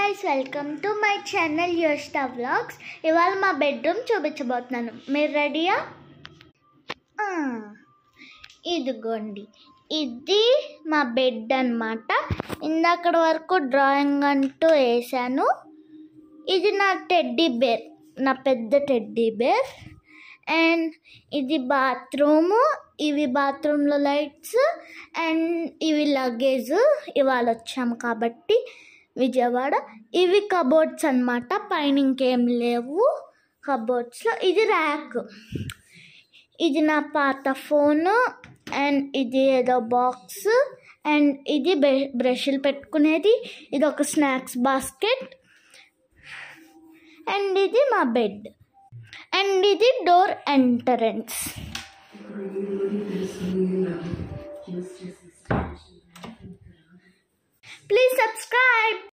guys, welcome to my channel Yoshita Vlogs. ఇవాళ మా bedroom చూపించబోతున్నాను. మీరు రెడీయా? ఇదిగోండి, ఇది మా బెడ్ అన్నమాట. ఇందాక వరకు డ్రాయింగ్ అంటూ వేసాను. ఇది నా టెడ్డీ బేర్, నా పెద్ద టెడ్డీ బేర్. అండ్ ఇది బాత్రూము, ఇవి బాత్రూంలో లైట్స్, అండ్ ఇవి లగేజ్. ఇవాళ వచ్చాము కాబట్టి విజయవాడ. ఇవి కబోర్డ్స్ అన్నమాట, పైన ఇంకేం లేవు కబోర్డ్స్లో. ఇది ర్యాక్, ఇది నా పాత ఫోను, అండ్ ఇది ఏదో బాక్స్, అండ్ ఇది బ్రష్లు పెట్టుకునేది. ఇది ఒక స్నాక్స్ బాస్కెట్, అండ్ ఇది మా బెడ్, అండ్ ఇది డోర్ ఎంట్రన్స్. Please subscribe.